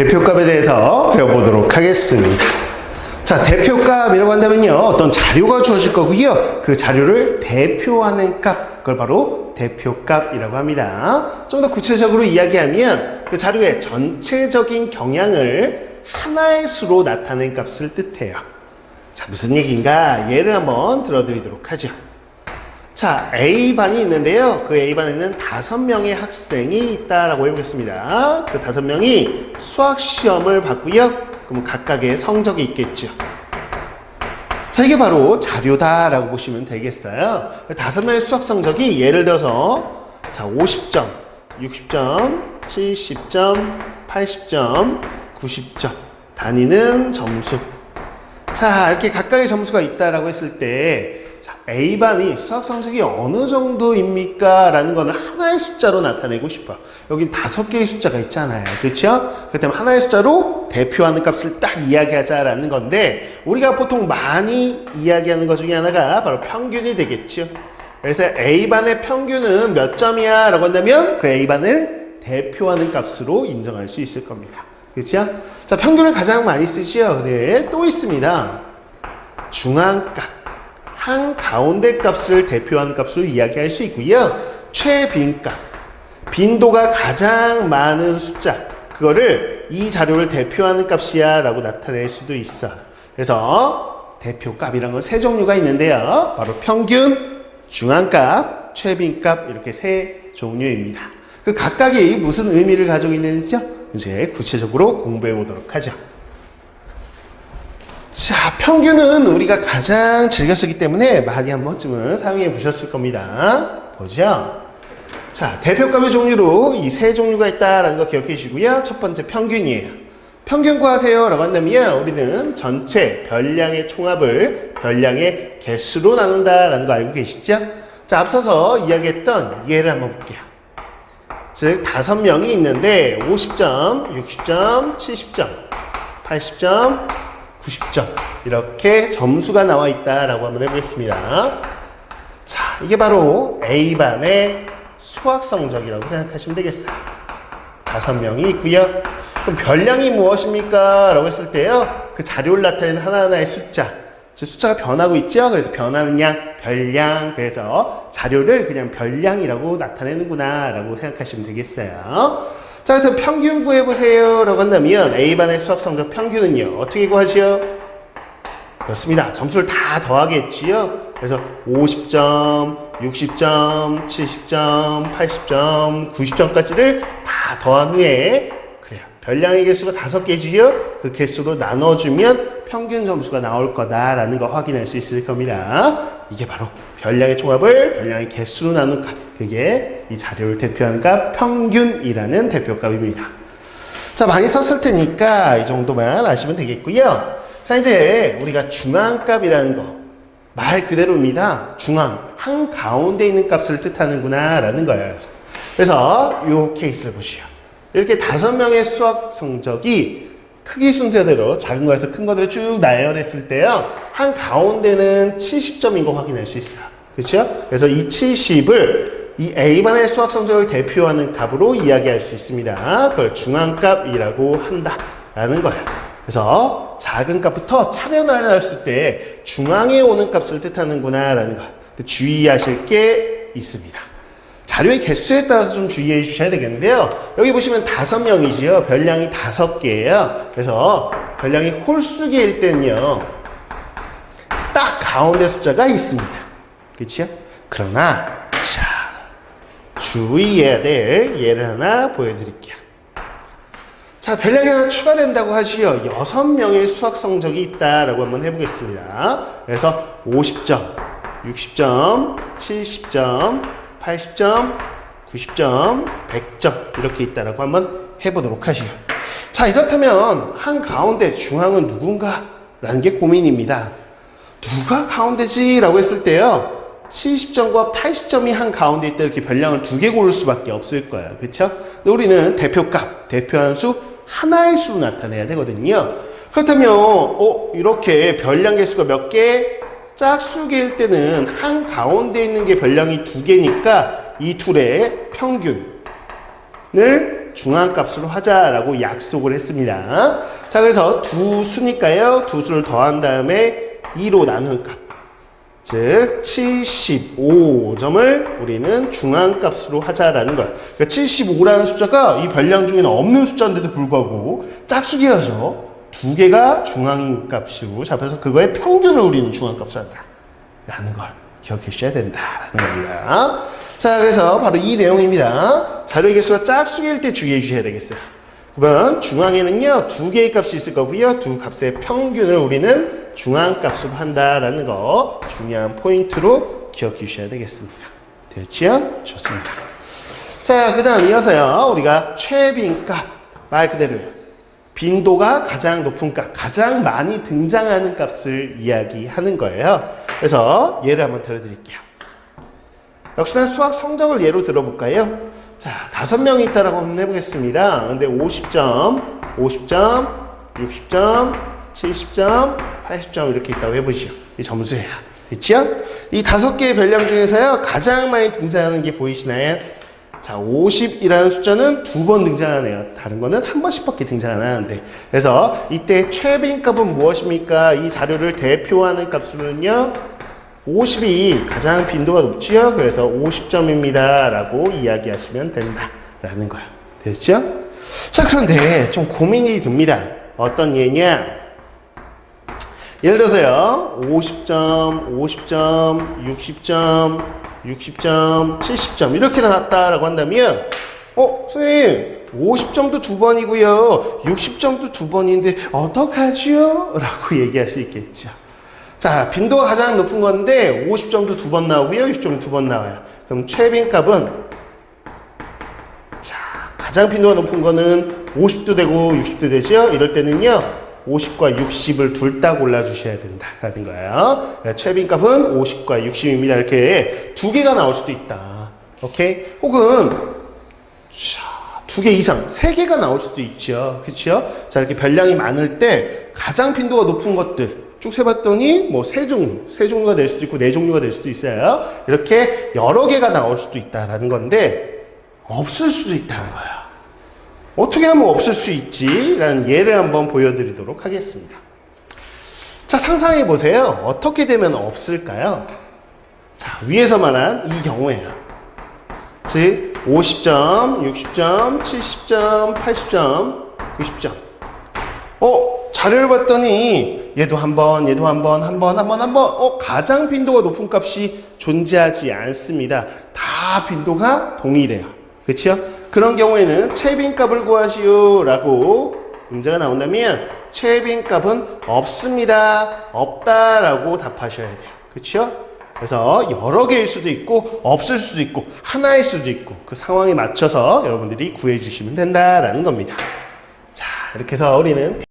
대표값에 대해서 배워보도록 하겠습니다. 자, 대표값이라고 한다면요, 어떤 자료가 주어질 거고요. 그 자료를 대표하는 값, 그걸 바로 대표값이라고 합니다. 좀 더 구체적으로 이야기하면 그 자료의 전체적인 경향을 하나의 수로 나타낸 값을 뜻해요. 자, 무슨 얘기인가? 예를 한번 들어드리도록 하죠. 자, A반이 있는데요. 그 A반에는 5명의 학생이 있다라고 해보겠습니다. 그 5명이 수학시험을 봤고요. 그럼 각각의 성적이 있겠죠. 자, 이게 바로 자료다라고 보시면 되겠어요. 5명의 수학 성적이 예를 들어서 자, 50점, 60점, 70점, 80점, 90점 다니는 점수. 자, 이렇게 각각의 점수가 있다라고 했을 때 자, A반이 수학 성적이 어느 정도입니까? 라는 거는 하나의 숫자로 나타내고 싶어. 여긴 5개의 숫자가 있잖아요. 그렇죠? 그렇다면 하나의 숫자로 대표하는 값을 딱 이야기하자라는 건데, 우리가 보통 많이 이야기하는 것 중에 하나가 바로 평균이 되겠죠. 그래서 A반의 평균은 몇 점이야? 라고 한다면 그 A반을 대표하는 값으로 인정할 수 있을 겁니다. 그렇죠? 자, 평균을 가장 많이 쓰시죠. 네, 또 있습니다. 중앙값. 한 가운데 값을 대표하는 값으로 이야기할 수 있고요. 최빈값, 빈도가 가장 많은 숫자, 그거를 이 자료를 대표하는 값이야 라고 나타낼 수도 있어. 그래서 대표값이라는 건 세 종류가 있는데요. 바로 평균, 중앙값, 최빈값, 이렇게 세 종류입니다. 그 각각이 무슨 의미를 가지고 있는지요? 이제 구체적으로 공부해 보도록 하죠. 자, 평균은 우리가 가장 즐겨 쓰기 때문에 많이 한 번쯤은 사용해 보셨을 겁니다. 보죠. 자, 대표값의 종류로 이 세 종류가 있다라는 거 기억해 주시고요. 첫 번째 평균이에요. 평균 구하세요 라고 한다면 우리는 전체 별량의 총합을 별량의 개수로 나눈다라는 거 알고 계시죠? 자, 앞서서 이야기했던 예를 한번 볼게요. 즉, 5명이 있는데 50점, 60점, 70점, 80점, 90점 이렇게 점수가 나와 있다라고 한번 해보겠습니다. 자, 이게 바로 A반의 수학 성적이라고 생각하시면 되겠어요. 5명이 있고요. 그럼 별량이 무엇입니까? 라고 했을 때요, 그 자료를 나타내는 하나하나의 숫자, 즉 숫자가 변하고 있죠. 그래서 변하는 양, 별량. 그래서 자료를 그냥 별량이라고 나타내는구나 라고 생각하시면 되겠어요. 자, 그럼 평균 구해보세요 라고 한다면 A반의 수학 성적 평균은요, 어떻게 구하시오? 그렇습니다. 점수를 다 더하겠지요. 그래서 50점, 60점, 70점, 80점, 90점까지를 다 더한 후에, 그래요, 별량의 개수가 5개지요. 그 개수로 나눠주면 평균 점수가 나올 거다라는 거 확인할 수 있을 겁니다. 이게 바로 별량의 총합을 별량의 개수로 나눈 값, 그게 이 자료를 대표하는 값 평균이라는 대표값입니다. 자, 많이 썼을 테니까 이 정도만 아시면 되겠고요. 자, 이제 우리가 중앙값이라는 거, 말 그대로입니다. 중앙, 한 가운데 있는 값을 뜻하는구나 라는 거예요. 그래서 이 케이스를 보시죠. 이렇게 5명의 수학 성적이 크기 순서대로 작은 거에서 큰 거들을 쭉 나열했을 때요, 한 가운데는 70점인 거 확인할 수 있어요. 그렇죠? 그래서 이 70을 이 A반의 수학 성적을 대표하는 값으로 이야기할 수 있습니다. 그걸 중앙값이라고 한다라는 거예요. 그래서 작은 값부터 차례 나눴을 때 중앙에 오는 값을 뜻하는구나 라는 거, 주의하실 게 있습니다. 자료의 개수에 따라서 좀 주의해 주셔야 되겠는데요. 여기 보시면 5명이지요. 별량이 5개예요. 그래서 별량이 홀수개일 때는요, 딱 가운데 숫자가 있습니다. 그렇죠? 그러나 자, 주의해야 될 예를 하나 보여드릴게요. 자, 별량이 하나 추가된다고 하시요. 6명의 수학 성적이 있다라고 한번 해보겠습니다. 그래서 50점, 60점, 70점, 80점, 90점, 100점 이렇게 있다라고 한번 해보도록 하시죠. 자, 이렇다면 한 가운데 중앙은 누군가? 라는 게 고민입니다. 누가 가운데지? 라고 했을 때요, 70점과 80점이 한 가운데 있다 이렇게 별량을 2개 고를 수밖에 없을 거예요. 그렇죠? 우리는 대표값, 대표한 수 하나의 수로 나타내야 되거든요. 그렇다면 이렇게 별량 개수가 몇 개? 짝수개일 때는 한 가운데 있는 게 별량이 2개니까 이 둘의 평균을 중앙값으로 하자라고 약속을 했습니다. 자, 그래서 두 수니까요. 두 수를 더한 다음에 2로 나눈 값. 즉 75점을 우리는 중앙값으로 하자라는 거야. 그러니까 75라는 숫자가 이 별량 중에는 없는 숫자인데도 불구하고 짝수기여서 두 개가 중앙값으로 잡혀서 그거의 평균을 우리는 중앙값으로 한다 라는 걸 기억해 주셔야 된다라는 겁니다. 자, 그래서 바로 이 내용입니다. 자료의 개수가 짝수기일 때 주의해 주셔야 되겠어요. 그러면 중앙에는요 두 개의 값이 있을 거고요. 두 값의 평균을 우리는 중앙값으로 한다라는 거 중요한 포인트로 기억해 주셔야 되겠습니다. 됐지요? 좋습니다. 자, 그 다음 이어서요 우리가 최빈값, 말 그대로요 빈도가 가장 높은 값, 가장 많이 등장하는 값을 이야기하는 거예요. 그래서 예를 한번 들어드릴게요. 역시나 수학 성적을 예로 들어볼까요? 자, 5명이 있다라고 한번 해보겠습니다. 근데 50점, 50점, 60점, 70점, 80점 이렇게 있다고 해보시죠. 이 점수예요. 됐죠? 이 5개의 별량 중에서요 가장 많이 등장하는 게 보이시나요? 자, 50이라는 숫자는 2번 등장하네요. 다른 거는 한 번씩밖에 등장 안 하는데. 그래서 이때 최빈값은 무엇입니까? 이 자료를 대표하는 값으로는요 50이 가장 빈도가 높지요. 그래서 50점입니다 라고 이야기하시면 된다라는 거예요. 됐죠? 자, 그런데 좀 고민이 듭니다. 어떤 예냐? 예를 들어서요 50점, 50점, 60점, 60점, 70점 이렇게 나왔다라고 한다면 선생님 50점도 2번이고요 60점도 2번인데 어떡하지요? 라고 얘기할 수 있겠죠. 자, 빈도가 가장 높은 건데 50점도 2번 나오고요 60점도 2번 나와요. 그럼 최빈값은 자, 가장 빈도가 높은 거는 50도 되고 60도 되죠. 이럴 때는요 50과 60을 둘 다 골라주셔야 된다라는 거예요. 최빈값은 50과 60입니다. 이렇게 두 개가 나올 수도 있다. 오케이? 혹은 두 개 이상, 3개가 나올 수도 있죠. 그렇죠? 자, 이렇게 별량이 많을 때 가장 빈도가 높은 것들 쭉 세봤더니 뭐 세 종류가 될 수도 있고 4종류가 될 수도 있어요. 이렇게 여러 개가 나올 수도 있다라는 건데 없을 수도 있다는 거예요. 어떻게 하면 없을 수 있지? 라는 예를 한번 보여드리도록 하겠습니다. 자, 상상해 보세요. 어떻게 되면 없을까요? 자, 위에서 말한 이 경우에요. 즉 50점, 60점, 70점, 80점, 90점. 자료를 봤더니 얘도 한 번, 얘도 한 번, 한 번, 한 번, 한 번. 가장 빈도가 높은 값이 존재하지 않습니다. 다 빈도가 동일해요. 그렇죠? 그런 경우에는 최빈값을 구하시오 라고 문제가 나온다면 최빈값은 없습니다, 없다라고 답하셔야 돼요. 그렇죠? 그래서 여러 개일 수도 있고 없을 수도 있고 하나일 수도 있고 그 상황에 맞춰서 여러분들이 구해 주시면 된다라는 겁니다. 자, 이렇게 해서 우리는